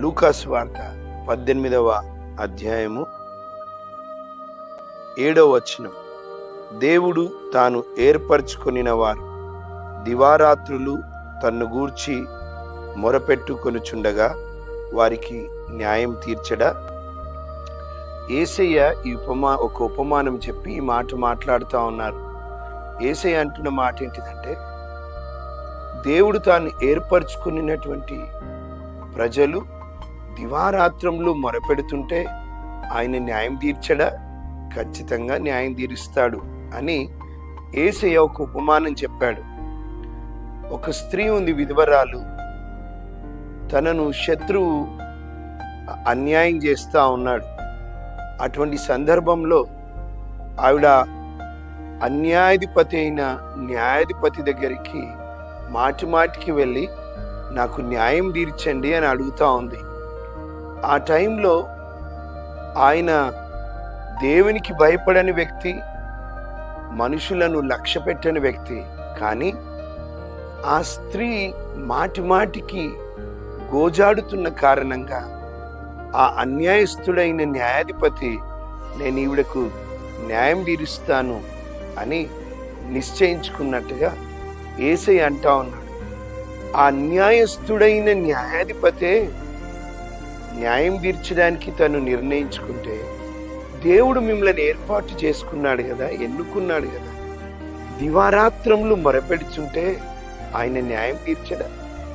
లూకాసు వార్త 18వ అధ్యాయము 7వ వచనం. దేవుడు తాను ఏర్పరచుకొనిన వారు దివారాత్రులు తన్ను గూర్చి మొరపెట్టుకొనుచుండగా వారికి న్యాయం తీర్చడా? యేసయ్య ఒక ఉపమానం చెప్పి ఈ మాట మాట్లాడుతూ ఉన్నారు. యేసయ్య అంటున్న మాట ఏంటిదంటే, దేవుడు తాను ఏర్పరచుకున్నటువంటి ప్రజలు దివారాత్రములు మొరపెడుతుంటే ఆయన న్యాయం తీర్చడా? ఖచ్చితంగా న్యాయం తీరుస్తాడు అని యేసయ్య ఒక ఉపమానం చెప్పాడు. ఒక స్త్రీ ఉంది, విధవరాలు. తనను శత్రువు అన్యాయం చేస్తూ ఉన్నాడు. అటువంటి సందర్భంలో ఆవిడ అన్యాయాధిపతి అయిన న్యాయాధిపతి దగ్గరికి మాటికి వెళ్ళి నాకు న్యాయం తీర్చండి అని అడుగుతూ ఉంది. ఆ టైంలో ఆయన దేవునికి భయపడని వ్యక్తి, మనుషులను లక్ష్య పెట్టని వ్యక్తి. కానీ ఆ స్త్రీ మాటికి గోజాడుతున్న కారణంగా ఆ అన్యాయస్తుడైన న్యాయాధిపతి నేను ఈవిడకు న్యాయం తీరుస్తాను అని నిశ్చయించుకున్నట్టుగా యేసయ్య అంటా ఉన్నాడు. ఆ అన్యాయస్తుడైన న్యాయాధిపతే న్యాయం తీర్చడానికి తను నిర్ణయించుకుంటే, దేవుడు మిమ్మల్ని ఏర్పాటు చేసుకున్నాడు కదా, ఎన్నుకున్నాడు కదా. దివారాత్రములు మొరపెడుతుంటే ఆయన న్యాయం తీర్చడా?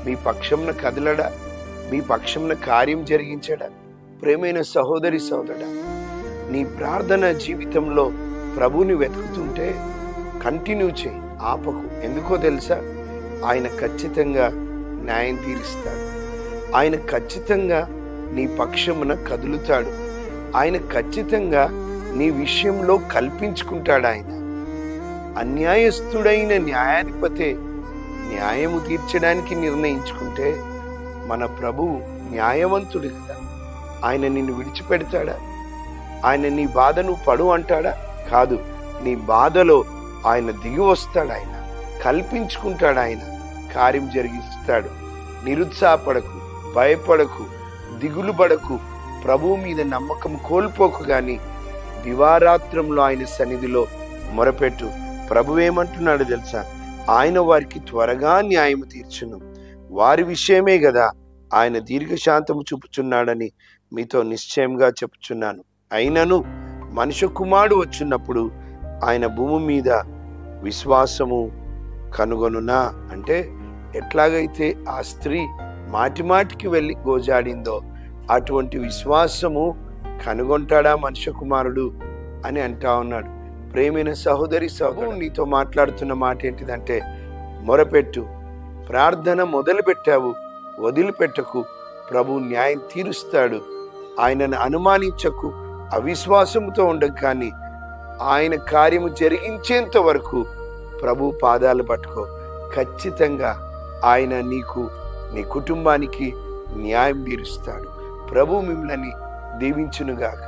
మీ పక్షంన కదలడా? మీ పక్షంన కార్యం జరిగించడా? ప్రేమైన సహోదరి సోదరుడా, నీ ప్రార్థన జీవితంలో ప్రభువుని వెతుకుతుంటే కంటిన్యూ చేయి, ఆపకు. ఎందుకో తెలుసా? ఆయన ఖచ్చితంగా న్యాయం తీరుస్తాడు. ఆయన ఖచ్చితంగా నీ పక్షమున కదులుతాడు. ఆయన ఖచ్చితంగా నీ విషయంలో కల్పించుకుంటాడు. ఆయన అన్యాయస్తుడైన న్యాయాధిపతే న్యాయము తీర్చడానికి నిర్ణయించుకుంటే మన ప్రభువు న్యాయవంతుడు కదా. ఆయన నిన్ను విడిచిపెడతాడా? ఆయన నీ బాధను పడు అంటాడా? కాదు. నీ బాధలో ఆయన దిగి వస్తాడు. ఆయన కల్పించుకుంటాడు. ఆయన కార్యం జరిగిస్తాడు. నిరుత్సాహపడకు, భయపడకు, దిగులు పడకు, ప్రభువు మీద నమ్మకం కోల్పోకు. గాని దివారాత్రంలో ఆయన సన్నిధిలో మొరపెట్టు. ప్రభు ఏమంటున్నాడు తెలుసా? ఆయన వారికి త్వరగా న్యాయం తీర్చును. వారి విషయమే కదా ఆయన దీర్ఘశాంతము చూపుచున్నాడని మీతో నిశ్చయంగా చెప్పుచున్నాను. అయినను మనుష్య కుమారుడు వచ్చినప్పుడు ఆయన భూమి మీద విశ్వాసము కనుగొనునా? అంటే ఎట్లాగైతే ఆ స్త్రీ మాటికి వెళ్ళి గోజాడిందో అటువంటి విశ్వాసము కనుగొంటాడా మనుష్య కుమారుడు అని అంటా ఉన్నాడు. ప్రేమైన సహోదరి సహోదరుడు, నీతో మాట్లాడుతున్న మాట ఏంటిదంటే, మొరపెట్టు. ప్రార్థన మొదలు పెట్టావు, వదిలిపెట్టకు. ప్రభు న్యాయం తీరుస్తాడు. ఆయనను అనుమానించకు, అవిశ్వాసంతో ఉండకు. కానీ ఆయన కార్యము జరిగించేంత వరకు ప్రభు పాదాలు పట్టుకో. ఖచ్చితంగా ఆయన నీకు, నీ కుటుంబానికి న్యాయం తీరుస్తాడు. ప్రభు మిమ్మల్ని దీవించునుగాక.